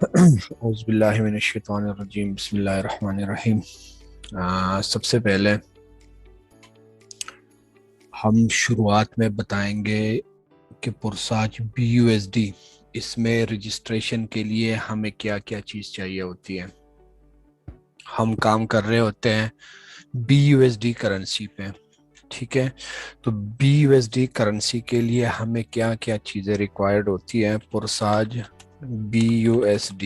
اعوذ باللہ من الشیطان الرجیم، بسم اللہ الرحمن الرحیم۔ سب سے پہلے ہم شروعات میں بتائیں گے کہ پرساج BUSD، اس میں رجسٹریشن کے لیے ہمیں کیا کیا چیز چاہیے ہوتی ہے۔ ہم کام کر رہے ہوتے ہیں BUSD کرنسی پہ، ٹھیک ہے؟ تو BUSD کرنسی کے لیے ہمیں کیا کیا چیزیں ریکوائرڈ ہوتی ہیں۔ پرساج BUSD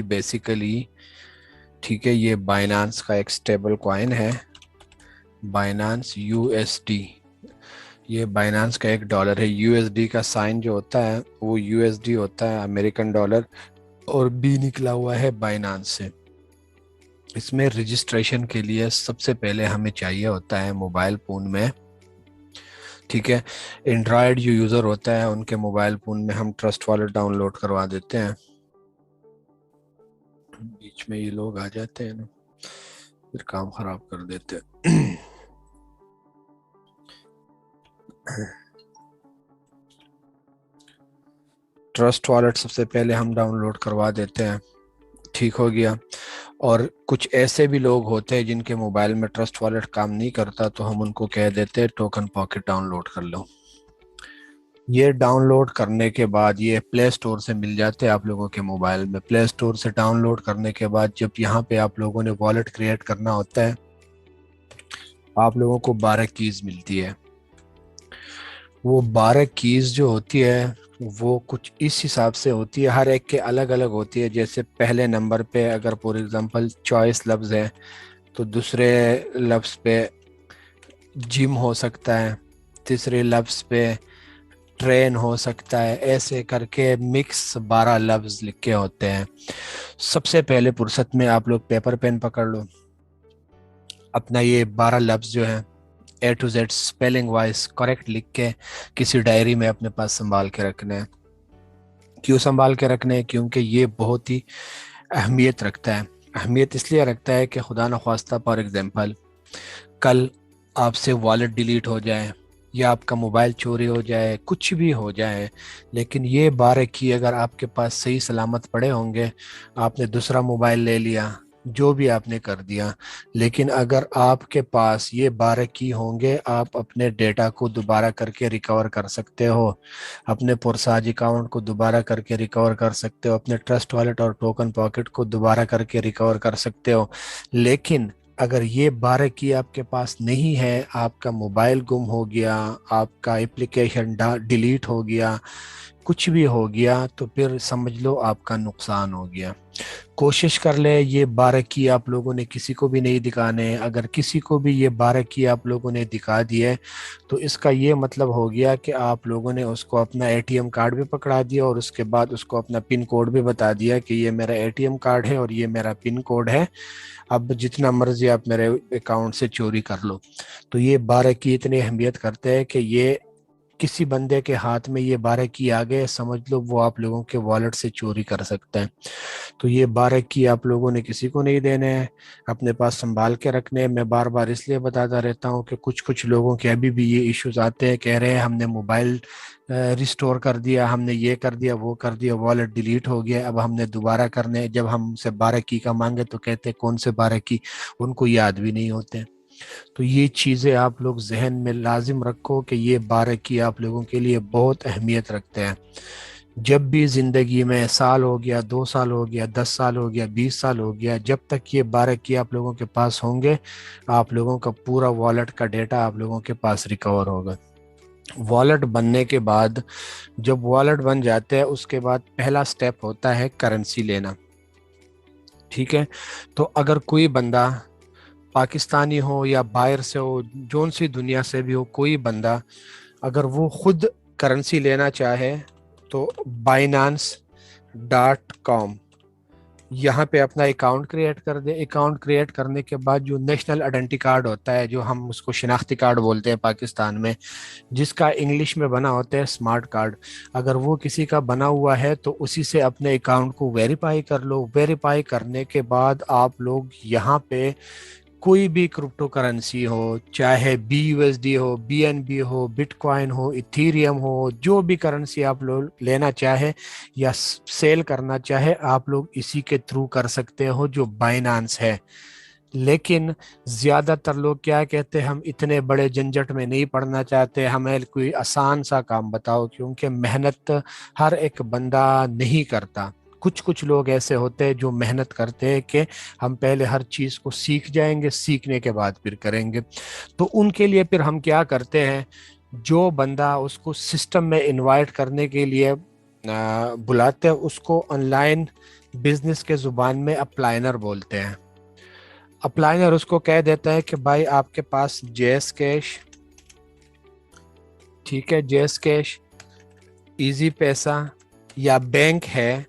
بیسیکلی، ٹھیک ہے، یہ بائنانس کا ایک سٹیبل کوائن ہے، بائنانس USD، یہ بائنانس کا ایک ڈالر ہے۔ USD کا سائن جو ہوتا ہے وہ USD ہوتا ہے، امریکن ڈالر، اور B نکلا ہوا ہے بائنانس سے۔ اس میں رجسٹریشن کے لیے سب سے پہلے ہمیں چاہیے ہوتا ہے موبائل فون میں، ٹھیک ہے، اینڈرائڈ جو یوزر ہوتا ہے ان کے موبائل فون میں ہم ٹرسٹ والیٹ ڈاؤن لوڈ کروا دیتے ہیں۔ بیچ میں یہ لوگ آ جاتے ہیں نا، پھر کام خراب کر دیتے ہیں۔ ٹرسٹ والیٹ سب سے پہلے ہم ڈاؤن لوڈ کروا دیتے ہیں، ٹھیک ہو گیا۔ اور کچھ ایسے بھی لوگ ہوتے ہیں جن کے موبائل میں ٹرسٹ والیٹ کام نہیں کرتا، تو ہم ان کو کہہ دیتے ہیں ٹوکن پاکٹ ڈاؤن لوڈ کر لو۔ یہ ڈاؤن لوڈ کرنے کے بعد یہ پلے اسٹور سے مل جاتے ہیں آپ لوگوں کے موبائل میں۔ پلے اسٹور سے ڈاؤن لوڈ کرنے کے بعد جب یہاں پہ آپ لوگوں نے والیٹ کریٹ کرنا ہوتا ہے، آپ لوگوں کو 12 کیز ملتی ہے۔ وہ 12 کیز جو ہوتی ہے وہ کچھ اس حساب سے ہوتی ہے، ہر ایک کے الگ الگ ہوتی ہے۔ جیسے پہلے نمبر پہ اگر فور ایگزامپل چوائس لفظ ہے تو دوسرے لفظ پہ جم ہو سکتا ہے، تیسرے لفظ پہ ٹرین ہو سکتا ہے، ایسے کر کے مکس 12 لفظ لکھے ہوتے ہیں۔ سب سے پہلے فرصت میں آپ لوگ پیپر پین پکڑ لو، اپنا یہ 12 لفظ جو ہیں A to Z spelling wise correct لکھ کے کسی ڈائری میں اپنے پاس سنبھال کے رکھنا ہے۔ کیوں سنبھال کے رکھنا ہے؟ کیونکہ یہ بہت ہی اہمیت رکھتا ہے۔ اہمیت اس لیے رکھتا ہے کہ خدا نخواستہ فار ایگزامپل کل آپ سے والیٹ ڈیلیٹ ہو جائے یا آپ کا موبائل چوری ہو جائے، کچھ بھی ہو جائے، لیکن یہ 12 کی اگر آپ کے پاس صحیح سلامت پڑے ہوں گے، آپ نے دوسرا موبائل لے لیا، جو بھی آپ نے کر دیا، لیکن اگر آپ کے پاس یہ 12 کی ہوں گے، آپ اپنے ڈیٹا کو دوبارہ کر کے ریکور کر سکتے ہو، اپنے پرساج اکاؤنٹ کو دوبارہ کر کے ریکور کر سکتے ہو، اپنے ٹرسٹ والیٹ اور ٹوکن پاکٹ کو دوبارہ کر کے ریکور کر سکتے ہو۔ لیکن اگر یہ 12 کی آپ کے پاس نہیں ہے، آپ کا موبائل گم ہو گیا، آپ کا اپلیکیشن ڈیلیٹ ہو گیا، کچھ بھی ہو گیا، تو پھر سمجھ لو آپ کا نقصان ہو گیا۔ کوشش کر لے یہ 12 کی آپ لوگوں نے کسی کو بھی نہیں دکھانے۔ اگر کسی کو بھی یہ 12 کی آپ لوگوں نے دکھا دیے تو اس کا یہ مطلب ہو گیا کہ آپ لوگوں نے اس کو اپنا ATM کارڈ بھی پکڑا دیا، اور اس کے بعد اس کو اپنا پن کوڈ بھی بتا دیا کہ یہ میرا ATM کارڈ ہے اور یہ میرا پن کوڈ ہے، اب جتنا مرضی آپ میرے اکاؤنٹ سے چوری کر لو۔ تو یہ 12 کی اتنی اہمیت کرتے ہیں کہ یہ کسی بندے کے ہاتھ میں یہ 12 کی آ گئے، سمجھ لو وہ آپ لوگوں کے والٹ سے چوری کر سکتا ہے۔ تو یہ 12 کی آپ لوگوں نے کسی کو نہیں دینے ہیں، اپنے پاس سنبھال کے رکھنے ہیں۔ میں بار بار اس لیے بتاتا رہتا ہوں کہ کچھ لوگوں کے ابھی بھی یہ ایشوز آتے ہیں، کہہ رہے ہیں ہم نے موبائل ریسٹور کر دیا، ہم نے یہ کر دیا، وہ کر دیا، والیٹ ڈیلیٹ ہو گیا، اب ہم نے دوبارہ کرنے، جب ہم سے 12 کی کا مانگے تو کہتے ہیں کون سے 12 کی، ان کو یاد بھی نہیں ہوتے۔ تو یہ چیزیں آپ لوگ ذہن میں لازم رکھو کہ یہ 12 کی آپ لوگوں کے لیے بہت اہمیت رکھتے ہیں۔ جب بھی زندگی میں سال ہو گیا، 2 سال ہو گیا، 10 سال ہو گیا، 20 سال ہو گیا، جب تک یہ 12 کی آپ لوگوں کے پاس ہوں گے، آپ لوگوں کا پورا والیٹ کا ڈیٹا آپ لوگوں کے پاس ریکور ہوگا۔ والیٹ بننے کے بعد، جب والیٹ بن جاتے ہیں، اس کے بعد پہلا سٹیپ ہوتا ہے کرنسی لینا، ٹھیک ہے؟ تو اگر کوئی بندہ پاکستانی ہو یا باہر سے ہو، جون سی دنیا سے بھی ہو، کوئی بندہ اگر وہ خود کرنسی لینا چاہے تو Binance.com یہاں پہ اپنا اکاؤنٹ کریٹ کر دے۔ اکاؤنٹ کریٹ کرنے کے بعد جو نیشنل آئیڈینٹی کارڈ ہوتا ہے، جو ہم اس کو شناختی کارڈ بولتے ہیں پاکستان میں، جس کا انگلش میں بنا ہوتا ہے اسمارٹ کارڈ، اگر وہ کسی کا بنا ہوا ہے تو اسی سے اپنے اکاؤنٹ کو ویریفائی کر لو۔ ویریفائی کرنے کے بعد آپ لوگ یہاں پہ कोई भी क्रिप्टो करेंसी हो, चाहे BUSD हो, BNB हो, बिटकॉइन हो, इथीरियम हो, जो भी करेंसी आप लोग लेना चाहे या सेल करना चाहे, आप लोग इसी के थ्रू कर सकते हो जो बाइनांस है। लेकिन ज्यादातर लोग क्या कहते हैं, हम इतने बड़े झंझट में नहीं पड़ना चाहते, हमें कोई आसान सा काम बताओ, क्योंकि मेहनत हर एक बंदा नहीं करता। कुछ कुछ लोग ऐसे होते हैं जो मेहनत करते हैं कि हम पहले हर चीज को सीख जाएंगे, सीखने के बाद फिर करेंगे। तो उनके लिए फिर हम क्या करते हैं, जो बंदा उसको सिस्टम में इनवाइट करने के लिए बुलाते हैं, उसको ऑनलाइन बिजनेस के जुबान में अप्लाइनर बोलते हैं। अप्लाइनर उसको कह देता है कि भाई आपके पास जेएस कैश, ठीक है, जेएस कैश, इजी पैसा या बैंक है,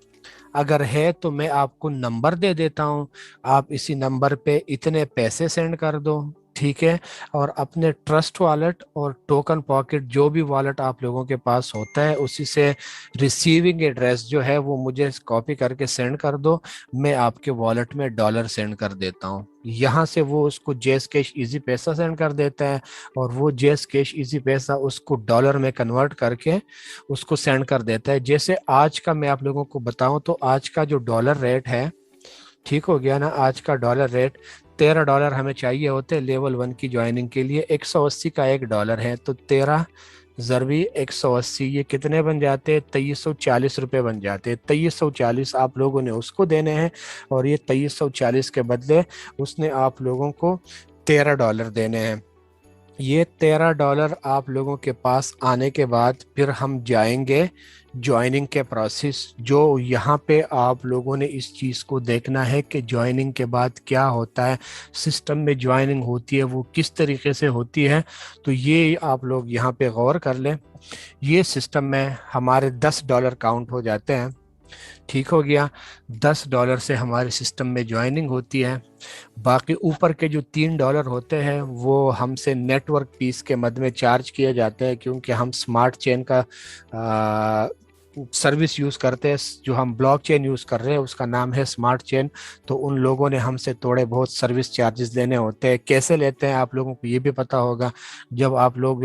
अगर है तो मैं आपको नंबर दे देता हूँ, आप इसी नंबर पे इतने पैसे सेंड कर दो, ठीक है। और अपने ट्रस्ट वॉलेट और टोकन पॉकेट, जो भी वॉलेट आप लोगों के पास होता है, उसी से रिसीविंग एड्रेस जो है वो मुझे कॉपी करके सेंड कर दो, मैं आपके वॉलेट में डॉलर सेंड कर देता हूँ। यहाँ से वो उसको जेस कैश इजी पैसा सेंड कर देता है, और वो जेस कैश इजी पैसा उसको डॉलर में कन्वर्ट करके उसको सेंड कर देता है। जैसे आज का मैं आप लोगों को बताऊं तो आज का जो डॉलर रेट है, ठीक हो गया ना, आज का डॉलर रेट $13 हमें चाहिए होते हैं लेवल 1 की ज्वाइनिंग के लिए। 180 का $1 है, तो 13 ज़रबी 180, ये कितने बन जाते हैं, 2340 रुपये बन जाते हैं। 2340 आप लोगों ने उसको देने हैं, और ये 2340 के बदले उसने आप लोगों को $13 देने हैं। ये $13 आप लोगों के पास आने के बाद फिर हम जाएंगे ज्वाइनिंग के प्रोसेस। जो यहाँ पे आप लोगों ने इस चीज़ को देखना है कि ज्वाइनिंग के बाद क्या होता है, सिस्टम में ज्वाइनिंग होती है वो किस तरीके से होती है, तो ये आप लोग यहाँ पे गौर कर लें। ये सिस्टम में हमारे $10 काउंट हो जाते हैं, ठीक हो गया। $10 से हमारे सिस्टम में ज्वाइनिंग होती है। बाकी ऊपर के जो $3 होते हैं वो हमसे नेटवर्क पीस के मद में चार्ज किए जाते हैं, क्योंकि हम स्मार्ट चेन का सर्विस यूज़ करते हैं। जो हम ब्लॉक चेन यूज़ कर रहे हैं उसका नाम है स्मार्ट चेन, तो उन लोगों ने हमसे थोड़े बहुत सर्विस चार्जेस लेने होते हैं। कैसे लेते हैं आप लोगों को ये भी पता होगा, जब आप लोग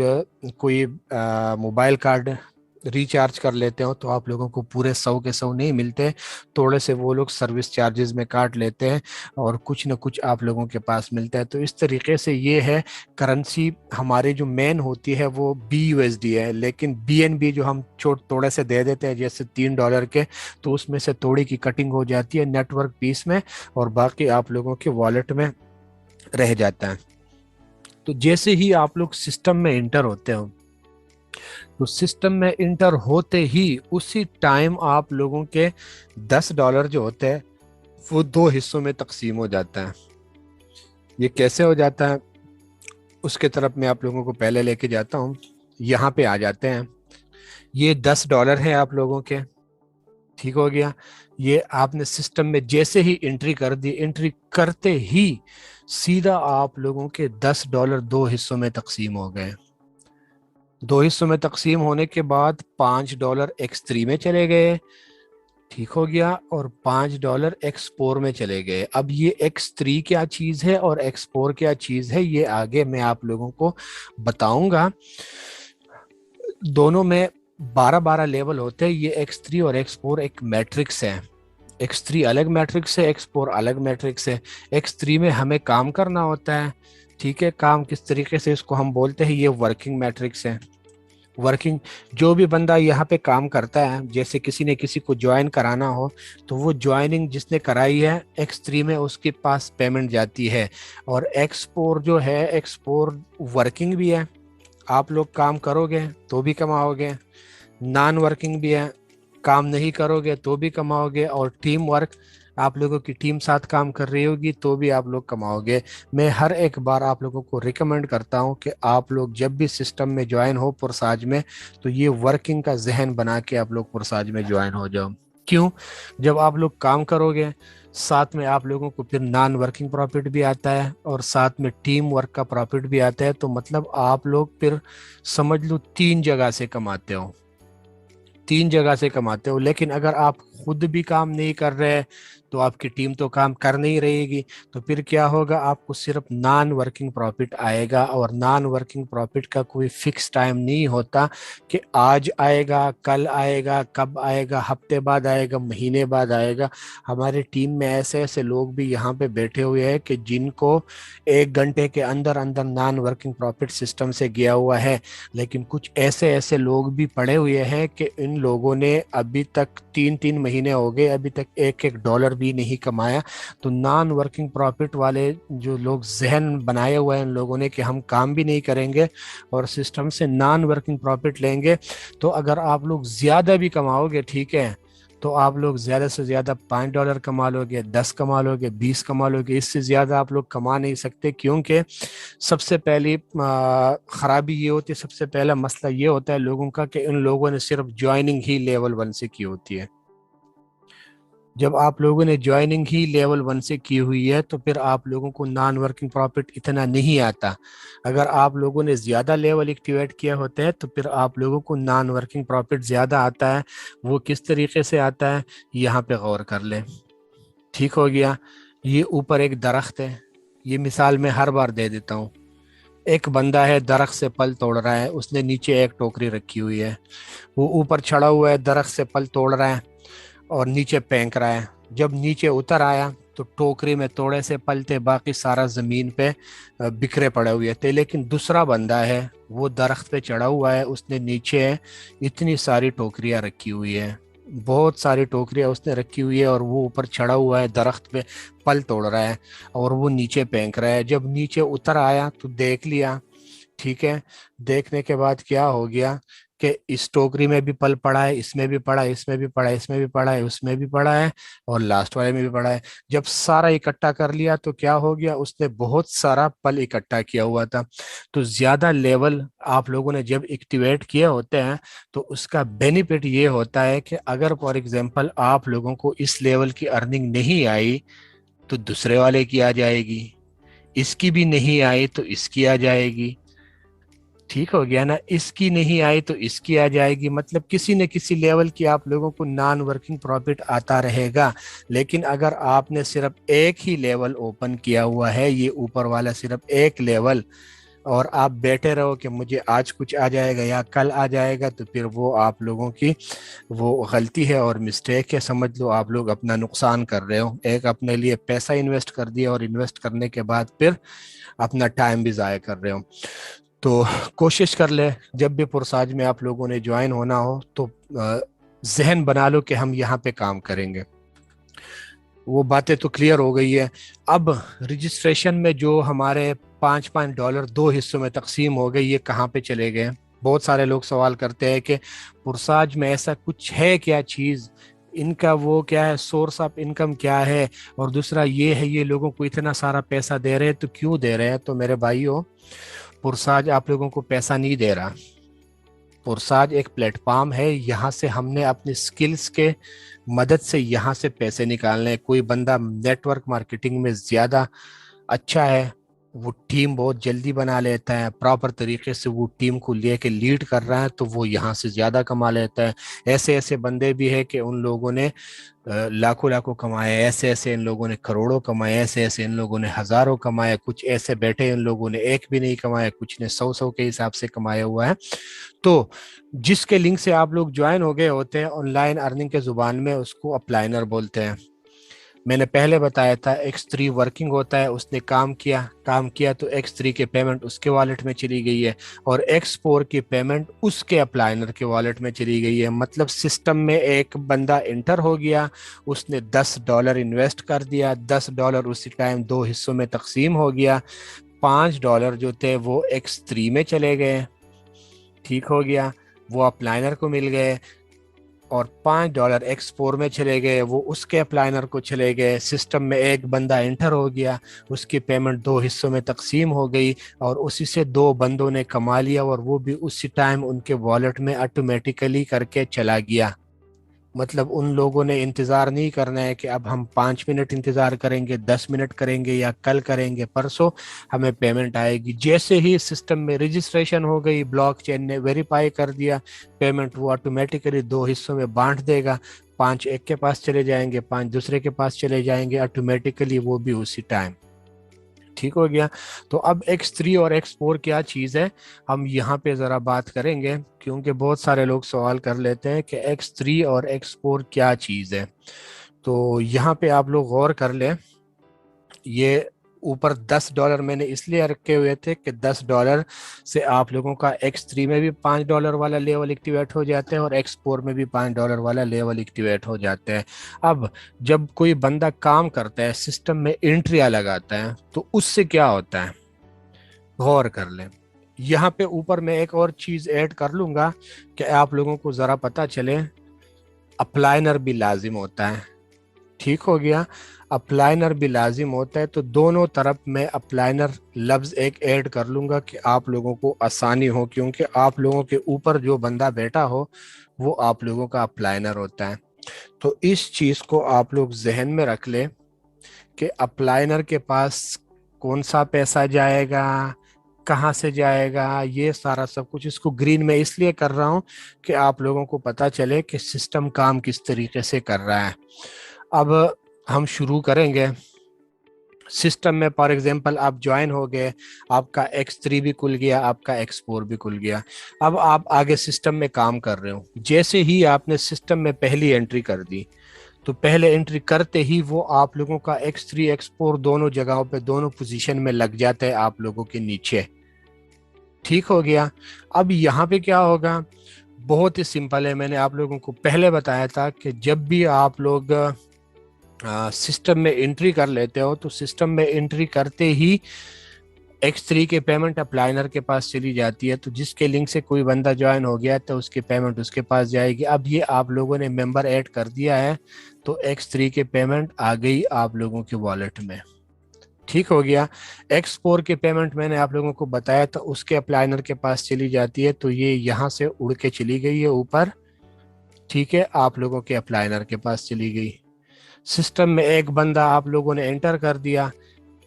कोई मोबाइल कार्ड रिचार्ज कर लेते हो तो आप लोगों को पूरे 100 के 100 नहीं मिलते, थोड़े से वो लोग सर्विस चार्जेस में काट लेते हैं, और कुछ ना कुछ आप लोगों के पास मिलता है। तो इस तरीके से ये है करेंसी। हमारी जो मेन होती है वो BUSD है, लेकिन BNB जो हम थोड़े से दे देते हैं, जैसे $3 के, तो उसमें से थोड़ी की कटिंग हो जाती है नेटवर्क पीस में, और बाकी आप लोगों के वॉलेट में रह जाता है। तो जैसे ही आप लोग सिस्टम में इंटर होते हो, तो सिस्टम में इंटर होते ही उसी टाइम आप लोगों के $10 जो होते हैं वो दो हिस्सों में तकसीम हो जाता है। ये कैसे हो जाता है उसके तरफ मैं आप लोगों को पहले लेके जाता हूँ। यहाँ पे आ जाते हैं, ये $10 है आप लोगों के, ठीक हो गया। ये आपने सिस्टम में जैसे ही एंट्री कर दी, एंट्री करते ही सीधा आप लोगों के $10 दो हिस्सों में तकसीम हो गए। दो हिस्सों में तकसीम होने के बाद $5 X3 में चले गए, ठीक हो गया, और $5 X4 में चले गए। अब ये X3 क्या चीज़ है और X4 क्या चीज़ है, ये आगे मैं आप लोगों को बताऊंगा। दोनों में 12-12 लेवल होते हैं। ये X3 और X4 एक मैट्रिक्स है। X3 अलग मैट्रिक्स है, X4 अलग मैट्रिक्स है। X3 में हमें काम करना होता है, ठीक है। काम किस तरीके से, इसको हम बोलते हैं, ये वर्किंग मैट्रिक्स है। वर्किंग, जो भी बंदा यहाँ पे काम करता है, जैसे किसी ने किसी को ज्वाइन कराना हो, तो वो ज्वाइनिंग जिसने कराई है X3 में उसके पास पेमेंट जाती है। और X4 जो है, X4 वर्किंग भी है, आप लोग काम करोगे तो भी कमाओगे, नॉन वर्किंग भी है, काम नहीं करोगे तो भी कमाओगे, और टीम वर्क, आप लोगों की टीम साथ काम कर रही होगी तो भी आप लोग कमाओगे। मैं हर एक बार आप लोगों को रिकमेंड करता हूं कि आप लोग जब भी सिस्टम में ज्वाइन हो पुरसाज में, तो ये वर्किंग का जहन बना के आप लोग पुरसाज में ज्वाइन हो जाओ। क्यों? जब आप लोग काम करोगे साथ में आप लोगों को फिर नॉन वर्किंग प्रॉफिट भी आता है, और साथ में टीम वर्क का प्रॉफिट भी आता है। तो मतलब आप लोग फिर समझ लो 3 जगह से कमाते हो, 3 जगह से कमाते हो। लेकिन अगर आप खुद भी काम नहीं कर रहे तो आपकी टीम तो काम कर नहीं रहेगी, तो फिर क्या होगा, आपको सिर्फ नॉन वर्किंग प्रॉफिट आएगा। और नॉन वर्किंग प्रॉफिट का कोई फिक्स टाइम नहीं होता कि आज आएगा, कल आएगा, कब आएगा, हफ्ते बाद आएगा, महीने बाद आएगा। हमारी टीम में ऐसे ऐसे लोग भी यहाँ पे बैठे हुए हैं कि जिनको 1 घंटे के अंदर अंदर नॉन वर्किंग प्रॉफिट सिस्टम से गया हुआ है। लेकिन कुछ ऐसे ऐसे लोग भी पड़े हुए हैं कि इन लोगों ने अभी तक 3 3 महीने हो गए, अभी तक $1 भी नहीं कमाया। तो नॉन वर्किंग प्रॉफिट वाले जो लोग जहन बनाए हुए हैं इन लोगों ने कि हम काम भी नहीं करेंगे और सिस्टम से नॉन वर्किंग प्रॉफिट लेंगे, तो अगर आप लोग ज़्यादा भी कमाओगे, ठीक है, तो आप लोग ज़्यादा से ज़्यादा $5 कमा लोगे, 10 कमा लोगे, 20 कमा लोगे, इससे ज़्यादा आप लोग कमा नहीं सकते। क्योंकि सबसे पहली ख़राबी ये होती है, सबसे पहला मसला ये होता है लोगों का कि इन लोगों ने सिर्फ ज्वाइनिंग ही लेवल 1 से की होती है। जब आप लोगों ने ज्वाइनिंग ही लेवल 1 से की हुई है तो फिर आप लोगों को नॉन वर्किंग प्रॉफिट इतना नहीं आता। अगर आप लोगों ने ज़्यादा लेवल एक्टिवेट किया होता है तो फिर आप लोगों को नॉन वर्किंग प्रॉफिट ज़्यादा आता है। वो किस तरीके से आता है, यहाँ पे गौर कर ले। ठीक हो गया। ये ऊपर एक दरख्त है, ये मिसाल मैं हर बार दे देता हूँ। एक बंदा है, दरख्त से फल तोड़ रहा है, उसने नीचे एक टोकरी रखी हुई है, वो ऊपर चढ़ा हुआ है, दरख्त से फल तोड़ रहा है और नीचे फेंक रहा है। जब नीचे उतर आया तो टोकरी में थोड़े से फल थे, बाकी सारा जमीन पे बिखरे पड़े हुए थे। लेकिन दूसरा बंदा है, वो दरख्त पे चढ़ा हुआ है, उसने नीचे इतनी सारी टोकरियां रखी हुई है, बहुत सारी टोकरियां उसने रखी हुई है, और वो ऊपर चढ़ा हुआ है, दरख्त पे फल तोड़ रहा है और वो नीचे फेंक रहा है। जब नीचे उतर आया तो देख लिया, ठीक है, देखने के बाद क्या हो गया कि इस टोकरी में भी पल पड़ा है, इसमें भी पड़ा है, इसमें भी पड़ा है, इसमें भी पड़ा है, उसमें भी पड़ा है, और लास्ट वाले में भी पड़ा है। जब सारा इकट्ठा कर लिया तो क्या हो गया, उसने बहुत सारा पल इकट्ठा किया हुआ था। तो ज्यादा लेवल आप लोगों ने जब एक्टिवेट किए होते हैं तो उसका बेनिफिट ये होता है कि अगर फॉर एग्जांपल आप लोगों को इस लेवल की अर्निंग नहीं आई तो दूसरे वाले की आ जाएगी, इसकी भी नहीं आई तो इसकी आ जाएगी। ठीक हो गया ना, इसकी नहीं आई तो इसकी आ जाएगी। मतलब किसी न किसी लेवल की आप लोगों को नॉन वर्किंग प्रॉफिट आता रहेगा। लेकिन अगर आपने सिर्फ एक ही लेवल ओपन किया हुआ है, ये ऊपर वाला सिर्फ एक लेवल, और आप बैठे रहो कि मुझे आज कुछ आ जाएगा या कल आ जाएगा, तो फिर वो आप लोगों की वो गलती है और मिस्टेक है। समझ लो आप लोग अपना नुकसान कर रहे हो। एक अपने लिए पैसा इन्वेस्ट कर दिया और इन्वेस्ट करने के बाद फिर अपना टाइम भी ज़ाया कर रहे हो। तो कोशिश कर ले, जब भी पुरसाज में आप लोगों ने ज्वाइन होना हो तो जहन बना लो कि हम यहाँ पे काम करेंगे। वो बातें तो क्लियर हो गई है। अब रजिस्ट्रेशन में जो हमारे $5 दो हिस्सों में तकसीम हो गए, ये कहाँ पे चले गए? बहुत सारे लोग सवाल करते हैं कि पुरसाज में ऐसा कुछ है क्या चीज़, इनका वो क्या है, सोर्स ऑफ इनकम क्या है, और दूसरा ये है ये लोगों को इतना सारा पैसा दे रहे हैं तो क्यों दे रहे हैं? तो मेरे भाइयों, पुरसाज आप लोगों को पैसा नहीं दे रहा। पुरसाज एक प्लेटफॉर्म है, यहाँ से हमने अपनी स्किल्स के मदद से यहाँ से पैसे निकालने। कोई बंदा नेटवर्क मार्केटिंग में ज़्यादा अच्छा है, वो टीम बहुत जल्दी बना लेता है, प्रॉपर तरीके से वो टीम को लेके लीड कर रहा है, तो वो यहाँ से ज़्यादा कमा लेता है। ऐसे ऐसे बंदे भी है कि उन लोगों ने लाखों लाखों कमाए, ऐसे ऐसे इन लोगों ने करोड़ों कमाए, ऐसे ऐसे इन लोगों ने हजारों कमाए, कुछ ऐसे बैठे इन लोगों ने एक भी नहीं कमाया, कुछ ने 100 100 के हिसाब से कमाया हुआ है। तो जिसके लिंक से आप लोग ज्वाइन हो गए होते हैं ऑनलाइन अर्निंग के जुबान में, उसको अपलाइनर बोलते हैं। मैंने पहले बताया था X3 वर्किंग होता है, उसने काम किया तो X3 के पेमेंट उसके वॉलेट में चली गई है, और X4 की पेमेंट उसके अप्लाइनर के वॉलेट में चली गई है। मतलब सिस्टम में एक बंदा इंटर हो गया, उसने $10 इन्वेस्ट कर दिया, $10 उसी टाइम दो हिस्सों में तकसीम हो गया, $5 जो थे वो X3 में चले गए, ठीक हो गया, वो अप्लाइनर को मिल गए, और $5 X4 में चले गए, वो उसके अप्लाइनर को चले गए। सिस्टम में एक बंदा इंटर हो गया, उसकी पेमेंट दो हिस्सों में तकसीम हो गई, और उसी से दो बंदों ने कमा लिया, और वो भी उसी टाइम उनके वॉलेट में ऑटोमेटिकली करके चला गया। मतलब उन लोगों ने इंतज़ार नहीं करना है कि अब हम 5 मिनट इंतज़ार करेंगे, 10 मिनट करेंगे, या कल करेंगे, परसों हमें पेमेंट आएगी। जैसे ही सिस्टम में रजिस्ट्रेशन हो गई, ब्लॉकचेन ने वेरीफाई कर दिया पेमेंट, वो ऑटोमेटिकली दो हिस्सों में बांट देगा। 5 एक के पास चले जाएंगे, 5 दूसरे के पास चले जाएंगे, ऑटोमेटिकली वो भी उसी टाइम। ठीक हो गया। तो अब X3 और X4 क्या चीज़ है, हम यहाँ पे ज़रा बात करेंगे, क्योंकि बहुत सारे लोग सवाल कर लेते हैं कि X3 और X4 क्या चीज़ है। तो यहाँ पे आप लोग गौर कर लें, ये ऊपर $10 मैंने इसलिए रखे हुए थे कि $10 से आप लोगों का X3 में भी $5 वाला लेवल एक्टिवेट हो जाते हैं और X4 में भी $5 वाला लेवल एक्टिवेट हो जाते हैं। अब जब कोई बंदा काम करता है, सिस्टम में एंट्रियां लगाता है, तो उससे क्या होता है, गौर कर लें। यहाँ पे ऊपर मैं एक और चीज़ ऐड कर लूँगा कि आप लोगों को ज़रा पता चले, अप्लाइनर भी लाजिम होता है। ठीक हो गया, अप्लाइनर भी लाजिम होता है, तो दोनों तरफ मैं अप्लाइनर लफ्ज़ एक ऐड कर लूँगा कि आप लोगों को आसानी हो, क्योंकि आप लोगों के ऊपर जो बंदा बैठा हो वो आप लोगों का अप्लाइनर होता है। तो इस चीज़ को आप लोग जहन में रख लें कि अप्लाइनर के पास कौन सा पैसा जाएगा, कहाँ से जाएगा, ये सारा सब कुछ। इसको ग्रीन में इसलिए कर रहा हूँ कि आप लोगों को पता चले कि सिस्टम काम किस तरीके से कर रहा है। अब हम शुरू करेंगे सिस्टम में। फॉर एग्जांपल आप ज्वाइन हो गए, आपका X3 भी खुल गया, आपका X4 भी खुल गया। अब आप आगे सिस्टम में काम कर रहे हो, जैसे ही आपने सिस्टम में पहली एंट्री कर दी, तो पहले एंट्री करते ही वो आप लोगों का X3 X4 दोनों जगहों पे, दोनों पोजीशन में लग जाता है आप लोगों के नीचे। ठीक हो गया। अब यहाँ पे क्या होगा, बहुत ही सिंपल है। मैंने आप लोगों को पहले बताया था कि जब भी आप लोग सिस्टम में एंट्री कर लेते हो, तो सिस्टम में एंट्री करते ही X3 के पेमेंट अप्लाइनर के पास चली जाती है। तो जिसके लिंक से कोई बंदा ज्वाइन हो गया तो उसकी पेमेंट उसके पास जाएगी। अब ये आप लोगों ने मेंबर ऐड कर दिया है, तो X3 के पेमेंट आ गई आप लोगों के वॉलेट में। ठीक हो गया। X4 की पेमेंट मैंने आप लोगों को बताया था, उसके अप्लाइनर के पास चली जाती है, तो ये यहाँ से उड़ के चली गई है ऊपर। ठीक है, आप लोगों के अप्लाइनर के पास चली गई। सिस्टम में एक बंदा आप लोगों ने एंटर कर दिया,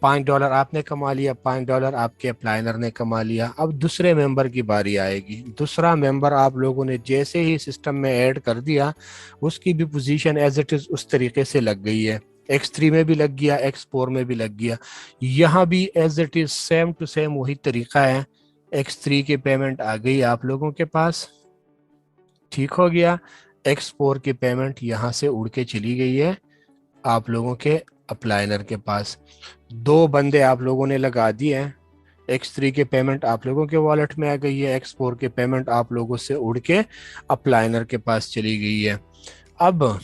$5 आपने कमा लिया, $5 आपके अप्लाइनर ने कमा लिया। अब दूसरे मेंबर की बारी आएगी। दूसरा मेंबर आप लोगों ने जैसे ही सिस्टम में ऐड कर दिया, उसकी भी पोजीशन एज इट इज उस तरीके से लग गई है। X3 में भी लग गया, X4 में भी लग गया। यहाँ भी as it is same to same वही तरीका है। X3 की पेमेंट आ गई आप लोगों के पास। ठीक हो गया। X4 की पेमेंट यहाँ से उड़ के चली गई है आप लोगों के अप्लाइनर के पास। दो बंदे आप लोगों ने लगा दिए हैं। X3 के पेमेंट आप लोगों के वॉलेट में आ गई है, X4 के पेमेंट आप लोगों से उड़ के अप्लाइनर के पास चली गई है। अब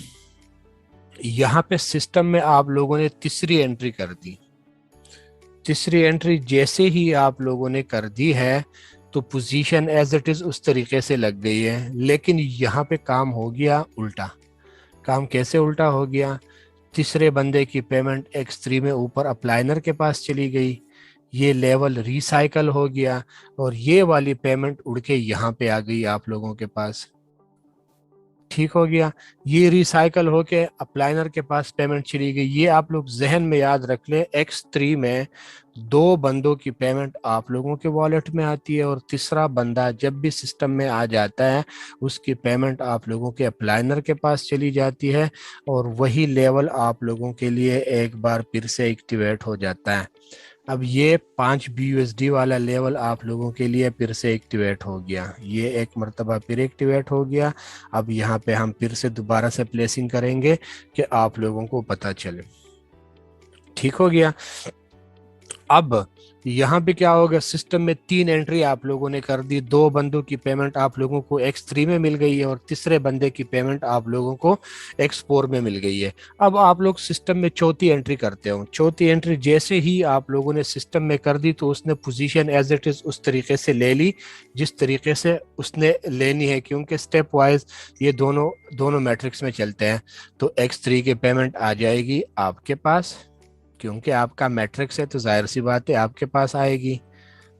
यहाँ पे सिस्टम में आप लोगों ने तीसरी एंट्री कर दी। तीसरी एंट्री जैसे ही आप लोगों ने कर दी है, तो पोजीशन एज इट इज उस तरीके से लग गई है। लेकिन यहाँ पे काम हो गया उल्टा। काम कैसे उल्टा हो गया, तीसरे बंदे की पेमेंट X3 में ऊपर अप्लाइनर के पास चली गई, ये लेवल रिसाइकल हो गया और ये वाली पेमेंट उड़ के यहाँ पे आ गई आप लोगों के पास। ठीक हो गया। ये रिसाइकल होके अप्लाइनर के पास पेमेंट चली गई। ये आप लोग जहन में याद रख लें, X3 में दो बंदों की पेमेंट आप लोगों के वॉलेट में आती है, और तीसरा बंदा जब भी सिस्टम में आ जाता है, उसकी पेमेंट आप लोगों के अप्लाइनर के पास चली जाती है, और वही लेवल आप लोगों के लिए एक बार फिर से एक्टिवेट हो जाता है। अब ये 5 BUSD वाला लेवल आप लोगों के लिए फिर से एक्टिवेट हो गया। ये एक मर्तबा फिर एक्टिवेट हो गया। अब यहाँ पे हम फिर से दोबारा से प्लेसिंग करेंगे कि आप लोगों को पता चले। ठीक हो गया। अब यहाँ पे क्या होगा, सिस्टम में 3 एंट्री आप लोगों ने कर दी। दो बंदों की पेमेंट आप लोगों को X3 में मिल गई है, और तीसरे बंदे की पेमेंट आप लोगों को X4 में मिल गई है। अब आप लोग सिस्टम में चौथी एंट्री करते हो। चौथी एंट्री जैसे ही आप लोगों ने सिस्टम में कर दी, तो उसने पोजीशन एज इट इज उस तरीके से ले ली जिस तरीके से उसने लेनी है, क्योंकि स्टेप वाइज ये दोनों दोनों मैट्रिक्स में चलते हैं। तो X3 की पेमेंट आ जाएगी आपके पास, क्योंकि आपका मैट्रिक्स है तो जाहिर सी बात है आपके पास आएगी।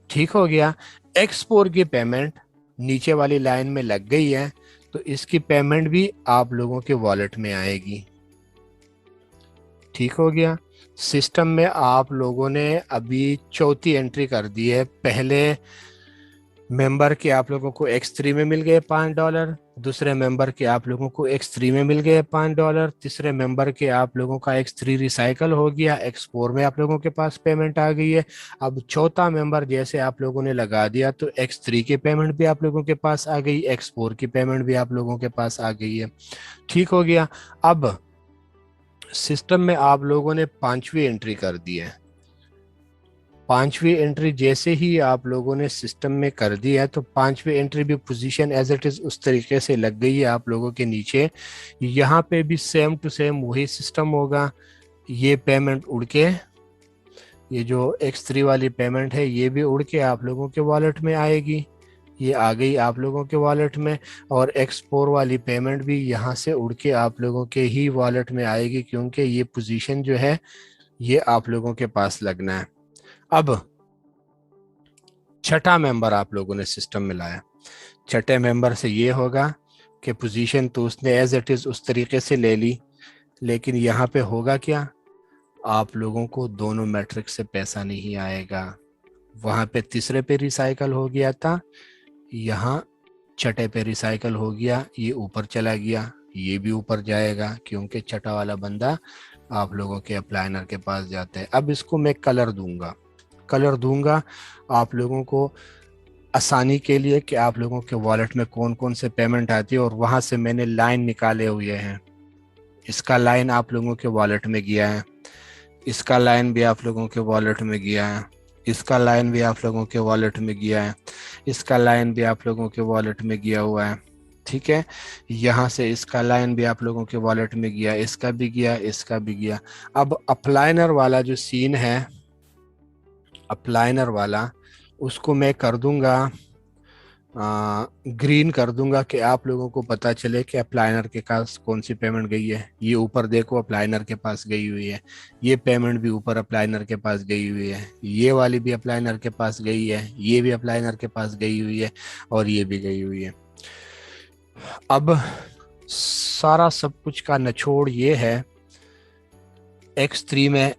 ठीक हो गया। X4 की पेमेंट नीचे वाली लाइन में लग गई है, तो इसकी पेमेंट भी आप लोगों के वॉलेट में आएगी। ठीक हो गया। सिस्टम में आप लोगों ने अभी चौथी एंट्री कर दी है। पहले मेंबर के आप लोगों को X3 में मिल गए $5, दूसरे मेंबर के आप लोगों को X3 में मिल गए $5, तीसरे मेंबर के आप लोगों का X3 रिसाइकल हो गया, X4 में आप लोगों के पास पेमेंट आ गई है। अब चौथा मेंबर जैसे आप लोगों ने लगा दिया तो X3 की पेमेंट भी आप लोगों के पास आ गई, X4 की पेमेंट भी आप लोगों के पास आ गई है। ठीक हो गया। अब सिस्टम में आप लोगों ने पांचवी एंट्री कर दी है। पांचवी एंट्री जैसे ही आप लोगों ने सिस्टम में कर दी है तो पांचवी एंट्री भी पोजीशन एज इट इज उस तरीके से लग गई है आप लोगों के नीचे। यहाँ पे भी सेम टू सेम वही सिस्टम होगा। ये पेमेंट उड़ के, ये जो X3 वाली पेमेंट है ये भी उड़ के आप लोगों के वॉलेट में आएगी, ये आ गई आप लोगों के वॉलेट में। और X4 वाली पेमेंट भी यहाँ से उड़ के आप लोगों के ही वॉलेट में आएगी, क्योंकि ये पोजीशन जो है ये आप लोगों के पास लगना है। अब छठा मेंबर आप लोगों ने सिस्टम में लाया। छठे मेंबर से ये होगा कि पोजीशन तो उसने एज इट इज उस तरीके से ले ली, लेकिन यहाँ पे होगा क्या, आप लोगों को दोनों मैट्रिक्स से पैसा नहीं आएगा। वहां पे तीसरे पे रिसाइकल हो गया था, यहाँ छठे पे रिसाइकल हो गया, ये ऊपर चला गया, ये भी ऊपर जाएगा, क्योंकि छठा वाला बंदा आप लोगों के अप्लाइनर के पास जाता है। अब इसको मैं कलर दूंगा आप लोगों को आसानी के लिए कि आप लोगों के वॉलेट में कौन कौन से पेमेंट आती है, और वहां से मैंने लाइन निकाले हुए हैं। इसका लाइन आप लोगों के वॉलेट में गया है, इसका लाइन भी आप लोगों के वॉलेट में गया है, इसका लाइन भी आप लोगों के वॉलेट में गया है, इसका लाइन भी आप लोगों के वॉलेट में गया हुआ है। ठीक है, यहाँ से इसका लाइन भी आप लोगों के वॉलेट में गया, इसका भी गया, इसका भी गया। अब अप्लाइनर वाला जो सीन है, अप्लाइनर वाला, उसको मैं कर दूंगा ग्रीन कर दूंगा कि आप लोगों को पता चले कि अप्लाइनर के पास कौन सी पेमेंट गई है। ये ऊपर देखो अप्लाइनर के पास गई हुई है, ये पेमेंट भी ऊपर अप्लाइनर के पास गई हुई है, ये वाली भी अप्लाइनर के पास गई है, ये भी अप्लाइनर के पास गई हुई है, और ये भी गई हुई है। अब सारा सब कुछ का निचोड़ ये है, X3 में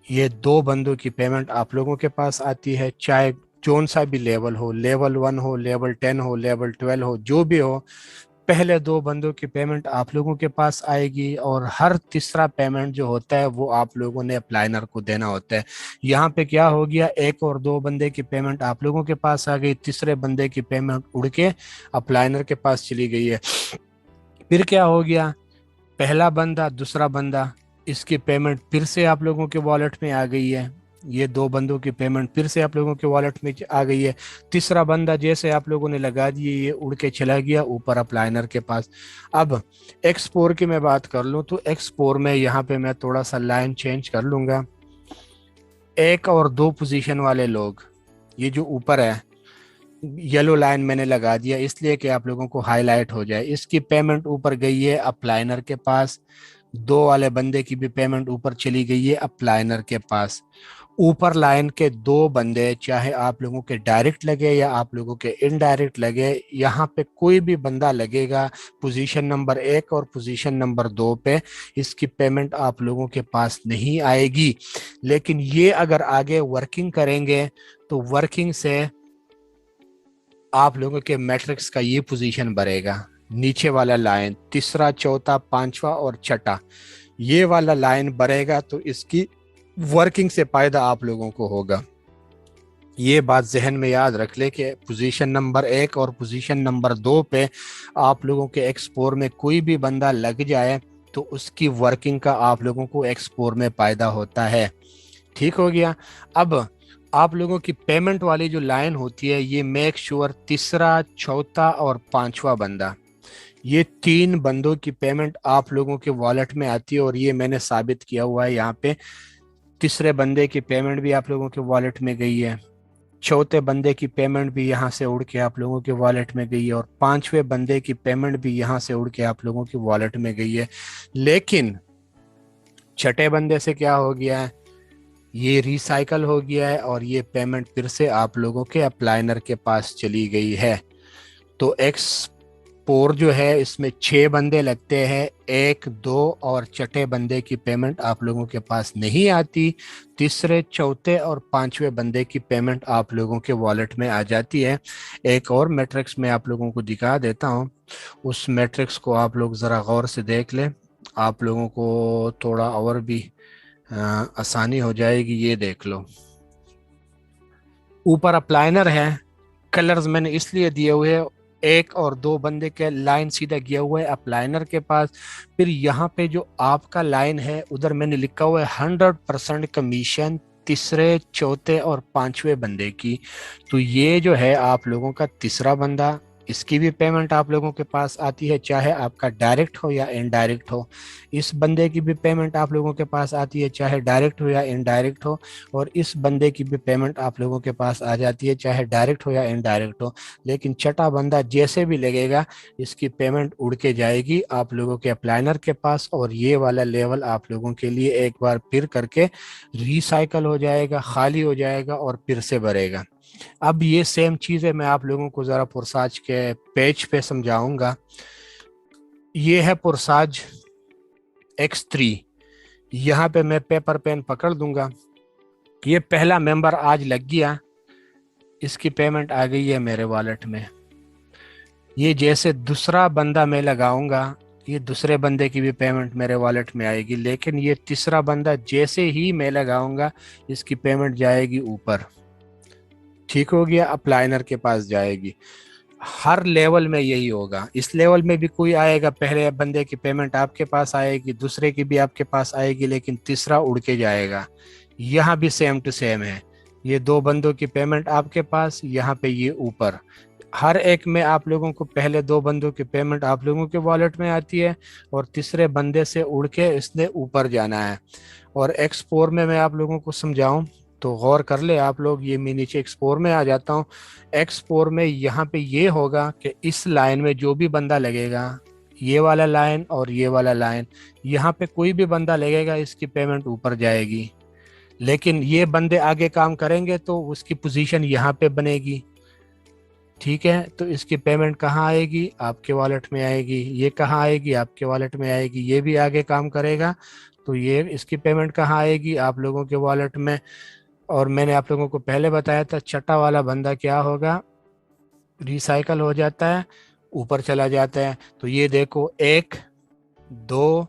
ये दो बंदों की पेमेंट आप लोगों के पास आती है, चाहे जोन सा भी लेवल हो, लेवल 1 हो, लेवल 10 हो, लेवल 12 हो, जो भी हो, पहले दो बंदों की पेमेंट आप लोगों के पास आएगी, और हर तीसरा पेमेंट जो होता है वो आप लोगों ने अप्लाइनर को देना होता है। यहाँ पे क्या हो गया, एक और दो बंदे की पेमेंट आप लोगों के पास आ गई, तीसरे बंदे की पेमेंट उड़ के अप्लाइनर के पास चली गई है। फिर क्या हो गया, पहला बंदा दूसरा बंदा, इसकी पेमेंट फिर से आप लोगों के वॉलेट में आ गई है, ये दो बंदों की पेमेंट फिर से आप लोगों के वॉलेट में आ गई है। तीसरा बंदा जैसे आप लोगों ने लगा दिए, ये उड़ के चला गया ऊपर अप्लाइनर के पास। अब X4 की मैं बात कर लूँ तो X4 में यहाँ पे मैं थोड़ा सा लाइन चेंज कर लूँगा। एक और दो पोजीशन वाले लोग, ये जो ऊपर है येलो लाइन मैंने लगा दिया इसलिए कि आप लोगों को हाईलाइट हो जाए, इसकी पेमेंट ऊपर गई है अप्लाइनर के पास, दो वाले बंदे की भी पेमेंट ऊपर चली गई है अप्लाइनर के पास। ऊपर लाइन के दो बंदे, चाहे आप लोगों के डायरेक्ट लगे या आप लोगों के इनडायरेक्ट लगे, यहाँ पे कोई भी बंदा लगेगा पोजीशन नंबर 1 और पोजीशन नंबर 2 पे, इसकी पेमेंट आप लोगों के पास नहीं आएगी। लेकिन ये अगर आगे वर्किंग करेंगे तो वर्किंग से आप लोगों के मैट्रिक्स का ये पोजीशन बढ़ेगा। नीचे वाला लाइन तीसरा, चौथा, पांचवा और छठा, ये वाला लाइन बढ़ेगा तो इसकी वर्किंग से फायदा आप लोगों को होगा। ये बात जहन में याद रख ले कि पोजीशन नंबर 1 और पोजीशन नंबर 2 पे आप लोगों के X4 में कोई भी बंदा लग जाए तो उसकी वर्किंग का आप लोगों को X4 में फायदा होता है। ठीक हो गया। अब आप लोगों की पेमेंट वाली जो लाइन होती है, ये मेक श्योर तीसरा, चौथा और पांचवा बंदा, ये तीन बंदों की पेमेंट आप लोगों के वॉलेट में आती है, और ये मैंने साबित किया हुआ है यहाँ पे। तीसरे बंदे की पेमेंट भी आप लोगों के वॉलेट में गई है, चौथे बंदे की पेमेंट भी यहाँ से उड़ के आप लोगों के वॉलेट में गई है, और पांचवें बंदे की पेमेंट भी यहाँ से उड़ के आप लोगों के वॉलेट में गई है। लेकिन छठे बंदे से क्या हो गया है, ये रिसाइकल हो गया है और ये पेमेंट फिर से आप लोगों के अप्लाइनर के पास चली गई है। तो پور جو ہے اس میں 6 بندے لگتے ہیں، 1 2 اور چھٹے بندے کی پیمنٹ آپ لوگوں کے پاس نہیں آتی، تیسرے چوتھے اور پانچویں بندے کی پیمنٹ آپ لوگوں کے والیٹ میں آ جاتی ہے۔ ایک اور میٹرکس میں آپ لوگوں کو دکھا دیتا ہوں، اس میٹرکس کو آپ لوگ ذرا غور سے دیکھ لیں، آپ لوگوں کو تھوڑا اور بھی آسانی ہو جائے گی۔ یہ دیکھ لو، اوپر اپلائنر ہے، کلرز میں نے اس لیے دیے ہوئے، 1 اور 2 بندے کے لائن سیدھا گیا ہوا ہے اپلائنر کے پاس، پھر یہاں پہ جو آپ کا لائن ہے ادھر میں نے لکھا ہوا ہے 100% کمیشن تیسرے چوتھے اور پانچویں بندے کی۔ تو یہ جو ہے آپ لوگوں کا تیسرا بندہ، اس کی بھی پیمنٹ آپ لوگوں کے پاس آتی ہے، چاہے آپ کا ڈائریکٹ ہو یا انڈائریکٹ ہو۔ اس بندے کی بھی پیمنٹ آپ لوگوں کے پاس آتی ہے، چاہے ڈائریکٹ ہو یا انڈائریکٹ ہو، اور اس بندے کی بھی پیمنٹ آپ لوگوں کے پاس آ جاتی ہے، چاہے ڈائریکٹ ہو یا انڈائریکٹ ہو۔ لیکن چھٹا بندہ جیسے بھی لگے گا اس کی پیمنٹ اڑ کے جائے گی آپ لوگوں کے اپلائنر کے پاس، اور یہ والا لیول آپ لوگوں کے لیے ایک بار پھر کر کے ریسائیکل ہو جائے گا، خالی ہو جائے گا اور پھر سے بھرے گا۔ اب یہ سیم چیزیں میں آپ لوگوں کو ذرا پرساج کے پیج پہ سمجھاؤں گا۔ یہ ہے پرساج X3، یہاں پہ میں پیپر پین پکڑ دوں گا، یہ پہلا ممبر آج لگ گیا، اس کی پیمنٹ آ گئی ہے میرے والیٹ میں۔ یہ جیسے دوسرا بندہ میں لگاؤں گا، یہ دوسرے بندے کی بھی پیمنٹ میرے والیٹ میں آئے گی، لیکن یہ تیسرا بندہ جیسے ہی میں لگاؤں گا اس کی پیمنٹ جائے گی اوپر، ٹھیک ہو گیا، اپلائنر کے پاس جائے گی۔ ہر لیول میں یہی ہوگا، اس لیول میں بھی کوئی آئے گا، پہلے بندے کی پیمنٹ آپ کے پاس آئے گی، دوسرے کی بھی آپ کے پاس آئے گی، لیکن تیسرا اڑ کے جائے گا۔ یہاں بھی سیم ٹو سیم ہے، یہ 2 بندوں کی پیمنٹ آپ کے پاس، یہاں پہ یہ اوپر، ہر ایک میں آپ لوگوں کو پہلے 2 بندوں کی پیمنٹ آپ لوگوں کے والیٹ میں آتی ہے، اور تیسرے بندے سے اڑ کے اس نے اوپر جانا ہے۔ اور ایکسپور میں آپ لوگوں کو سمجھاؤں تو غور کر لے آپ لوگ، یہ میں نیچے ایکسپور میں آ جاتا ہوں۔ ایکسپور میں یہاں پہ یہ ہوگا کہ اس لائن میں جو بھی بندہ لگے گا، یہ والا لائن اور یہ والا لائن، یہاں پہ کوئی بھی بندہ لگے گا اس کی پیمنٹ اوپر جائے گی، لیکن یہ بندے آگے کام کریں گے تو اس کی پوزیشن یہاں پہ بنے گی، ٹھیک ہے؟ تو اس کی پیمنٹ کہاں آئے گی؟ آپ کے والیٹ میں آئے گی۔ یہ کہاں آئے گی؟ آپ کے والیٹ میں آئے گی۔ یہ بھی آگے کام کرے گا تو یہ اس کی پیمنٹ کہاں آئے گی؟ آپ لوگوں کے والیٹ میں۔ اور میں نے آپ لوگوں کو پہلے بتایا تھا چھٹا والا بندہ کیا ہوگا، ریسائیکل ہو جاتا ہے، اوپر چلا جاتا ہے۔ تو یہ دیکھو 1 2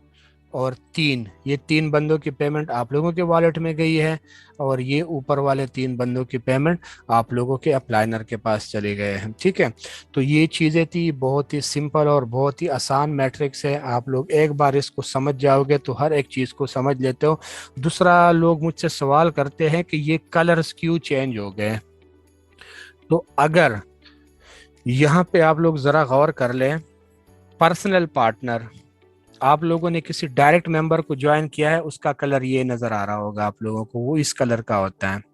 اور 3، یہ 3 بندوں کی پیمنٹ آپ لوگوں کے والیٹ میں گئی ہے، اور یہ اوپر والے 3 بندوں کی پیمنٹ آپ لوگوں کے اپلائنر کے پاس چلے گئے ہیں، ٹھیک ہے؟ تو یہ چیزیں تھی، بہت ہی سمپل اور بہت ہی آسان میٹرکس ہے، آپ لوگ ایک بار اس کو سمجھ جاؤ گے تو ہر ایک چیز کو سمجھ لیتے ہو۔ دوسرا، لوگ مجھ سے سوال کرتے ہیں کہ یہ کلرز کیوں چینج ہو گئے؟ تو اگر یہاں پہ آپ لوگ ذرا غور کر لیں، پرسنل پارٹنر، آپ لوگوں نے کسی ڈائریکٹ ممبر کو جوائن کیا ہے، اس کا کلر یہ نظر آ رہا ہوگا آپ لوگوں کو، وہ اس کلر کا ہوتا ہے۔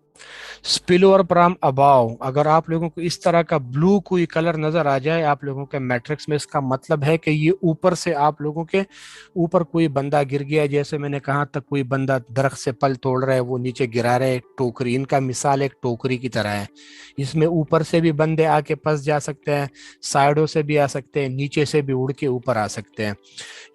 سپل اوور فرام اباؤ، اگر آپ لوگوں کو اس طرح کا بلو کوئی کلر نظر آ جائے آپ لوگوں کے میٹرکس میں، اس کا مطلب ہے کہ یہ اوپر سے آپ لوگوں کے اوپر کوئی بندہ گر گیا، جیسے میں نے کہا تھا کوئی بندہ درخت سے پل توڑ رہا ہے، وہ نیچے گرا رہا ہے ایک ٹوکری، ان کا مثال ایک ٹوکری کی طرح ہے۔ اس میں اوپر سے بھی بندے آ کے پھنس جا سکتے ہیں، سائڈوں سے بھی آ سکتے ہیں، نیچے سے بھی اڑ کے اوپر آ سکتے ہیں۔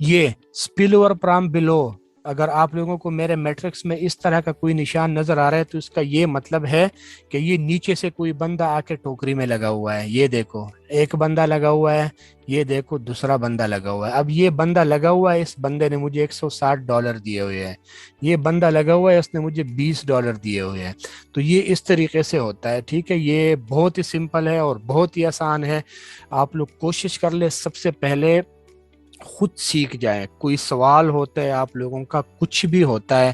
یہ سپل اوور فرام بلو، اگر آپ لوگوں کو میرے میٹرکس میں اس طرح کا کوئی نشان نظر آ رہا ہے تو اس کا یہ مطلب ہے کہ یہ نیچے سے کوئی بندہ آ کے ٹوکری میں لگا ہوا ہے۔ یہ دیکھو ایک بندہ لگا ہوا ہے، یہ دیکھو دوسرا بندہ لگا ہوا ہے۔ اب یہ بندہ لگا ہوا ہے، اس بندے نے مجھے $160 دیے ہوئے ہیں، یہ بندہ لگا ہوا ہے، اس نے مجھے $20 دیے ہوئے ہیں۔ تو یہ اس طریقے سے ہوتا ہے، ٹھیک ہے؟ یہ بہت ہی سمپل ہے اور بہت ہی آسان ہے، آپ لوگ کوشش کر لیں سب سے پہلے خود سیکھ جائیں۔ کوئی سوال ہوتا ہے آپ لوگوں کا، کچھ بھی ہوتا ہے،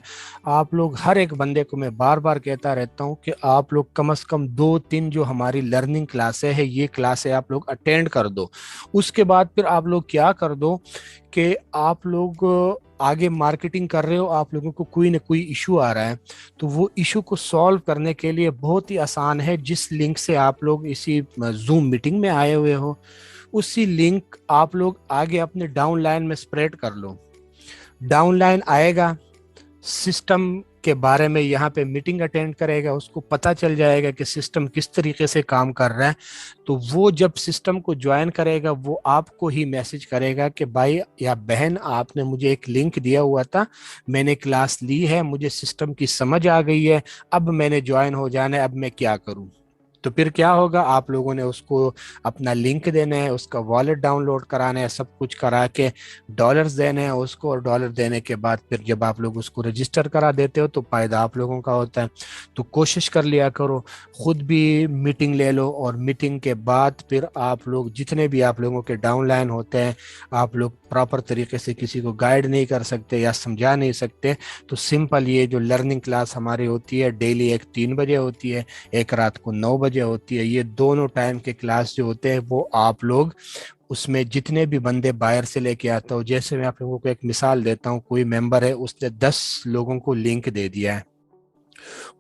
آپ لوگ ہر ایک بندے کو میں بار بار کہتا رہتا ہوں کہ آپ لوگ کم از کم 2-3 جو ہماری لرننگ کلاسیں ہیں، یہ کلاسیں آپ لوگ اٹینڈ کر دو۔ اس کے بعد پھر آپ لوگ کیا کر دو کہ آپ لوگ آگے مارکیٹنگ کر رہے ہو، آپ لوگوں کو کوئی نہ کوئی ایشو آ رہا ہے، تو وہ ایشو کو سالو کرنے کے لیے بہت ہی آسان ہے۔ جس لنک سے آپ لوگ اسی زوم میٹنگ میں آئے ہوئے ہو، اسی لنک آپ لوگ آگے اپنے ڈاؤن لائن میں سپریڈ کر لو۔ ڈاؤن لائن آئے گا، سسٹم के बारे में यहाँ पे मीटिंग अटेंड करेगा, उसको पता चल जाएगा कि सिस्टम किस तरीके से काम कर रहा है। तो वो जब सिस्टम को ज्वाइन करेगा वो आपको ही मैसेज करेगा कि भाई या बहन, आपने मुझे एक लिंक दिया हुआ था, मैंने क्लास ली है, मुझे सिस्टम की समझ आ गई है, अब मैंने ज्वाइन हो जाना है, अब मैं क्या करूं। तो फिर क्या होगा, आप लोगों ने उसको अपना लिंक देना है, उसका वॉलेट डाउनलोड कराना है, सब कुछ करा के डॉलर्स देने हैं उसको, और डॉलर देने के बाद फिर जब आप लोग उसको रजिस्टर करा देते हो तो फायदा आप लोगों का होता है। तो कोशिश कर लिया करो, खुद भी मीटिंग ले लो, और मीटिंग के बाद फिर आप लोग जितने भी आप लोगों के डाउनलाइन होते हैं, आप लोग प्रॉपर तरीके से किसी को गाइड नहीं कर सकते या समझा नहीं सकते, तो सिंपल ये जो लर्निंग क्लास हमारी होती है डेली, एक 3 बजे होती है, एक रात को 9 बजे होती है, ये दोनों टाइम के क्लास जो होते हैं वो आप लोग उसमें जितने भी बंदे बाहर से लेके आता हूँ, जैसे मैं आप लोगों को एक मिसाल देता हूँ, कोई मेंबर है उसने 10 लोगों को लिंक दे दिया है,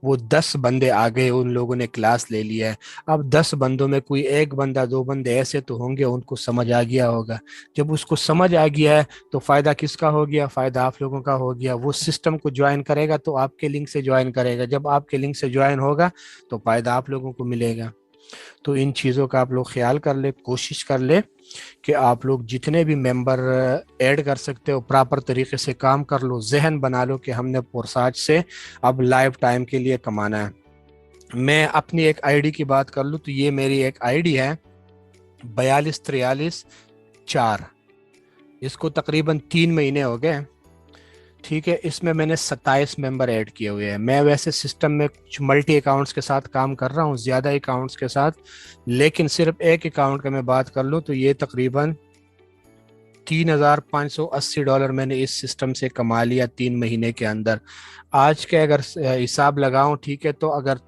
वो 10 बंदे आ गए, उन लोगों ने क्लास ले लिया है। अब 10 बंदों में कोई एक बंदा, 2 बंदे ऐसे तो होंगे उनको समझ आ गया होगा। जब उसको समझ आ गया है तो फायदा किसका हो गया, फायदा आप लोगों का हो गया। वो सिस्टम को ज्वाइन करेगा तो आपके लिंक से ज्वाइन करेगा, जब आपके लिंक से ज्वाइन होगा तो फायदा आप लोगों को मिलेगा। तो इन चीज़ों का आप लोग ख्याल कर ले, कोशिश कर ले कि आप लोग जितने भी मेंबर ऐड कर सकते हो प्रॉपर तरीके से काम कर लो, जहन बना लो कि हमने पुरसाज से अब लाइफ टाइम के लिए कमाना है। मैं अपनी एक आईडी की बात कर लूँ तो ये मेरी एक आईडी है 4243 4, इसको तकरीबन 3 महीने हो गए। ठीक है, इसमें मैंने 27 मेंबर ऐड किए हुए हैं। मैं वैसे सिस्टम में कुछ मल्टी अकाउंट्स के साथ काम कर रहा हूँ, ज़्यादा अकाउंट्स के साथ, लेकिन सिर्फ एक अकाउंट का मैं बात कर लूँ तो ये तकरीबन $3,580 मैंने इस सिस्टम से कमा लिया 3 महीने के अंदर। आज के अगर हिसाब लगाऊं, ठीक है, तो अगर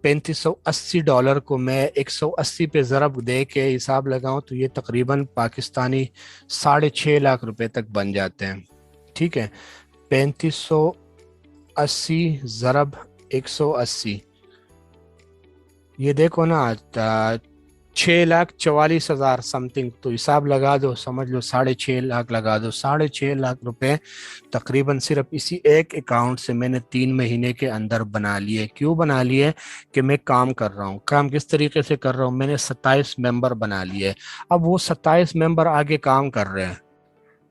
$3580 को मैं 180 पे ज़रब दे के हिसाब लगाऊं तो ये तकरीबन पाकिस्तानी 6.5 लाख रुपए तक बन जाते हैं। ठीक है, 3580 ज़रब 180, ये देखो ना, 6,44,000 समथिंग, तो हिसाब लगा दो, समझ लो 6.5 लाख लगा दो, 6.5 लाख रुपए तकरीबन सिर्फ इसी एक अकाउंट से मैंने 3 महीने के अंदर बना लिए। क्यों बना लिए? कि मैं काम कर रहा हूँ। काम किस तरीके से कर रहा हूँ? मैंने 27 मेंबर बना लिए, अब वो 27 मेंबर आगे काम कर रहे हैं।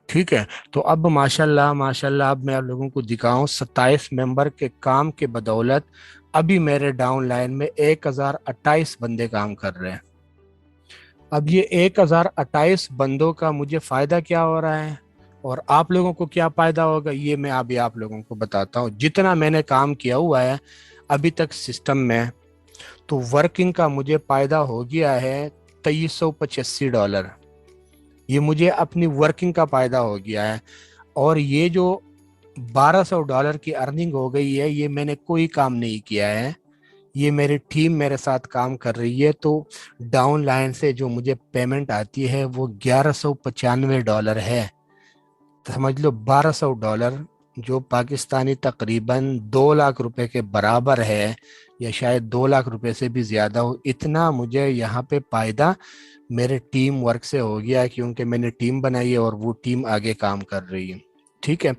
ठीक है, तो अब माशाल्लाह माशाल्लाह, अब मैं आप लोगों को दिखाऊं 27 मेंबर के काम के बदौलत अभी मेरे डाउन लाइन में 1028 बंदे काम कर रहे हैं। अब ये 1028 बंदों का मुझे फायदा क्या हो रहा है और आप लोगों को क्या फायदा होगा, ये मैं अभी आप लोगों को बताता हूँ। जितना मैंने काम किया हुआ है अभी तक सिस्टम में, तो वर्किंग का मुझे फायदा हो गया है $2385। ये मुझे अपनी वर्किंग का फायदा हो गया है। और ये जो $1200 की अर्निंग हो गई है, ये मैंने कोई काम नहीं किया है, ये मेरी टीम मेरे साथ काम कर रही है। तो डाउन लाइन से जो मुझे पेमेंट आती है वो $1195 है। तो समझ लो $1200, जो पाकिस्तानी तकरीबन 2 लाख रुपए के बराबर है, या शायद 2 लाख रुपए से भी ज़्यादा हो, इतना मुझे यहाँ पे फायदा मेरे टीम वर्क से हो गया है, क्योंकि मैंने टीम बनाई है और वो टीम आगे काम कर रही है। ठीक है,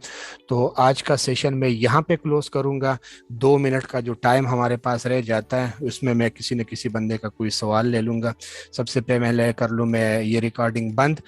तो आज का सेशन मैं यहाँ पे क्लोज करूँगा। 2 मिनट का जो टाइम हमारे पास रह जाता है उसमें मैं किसी न किसी बंदे का कोई सवाल ले लूँगा। सबसे पहले कर लूँ मैं ये रिकॉर्डिंग बंद।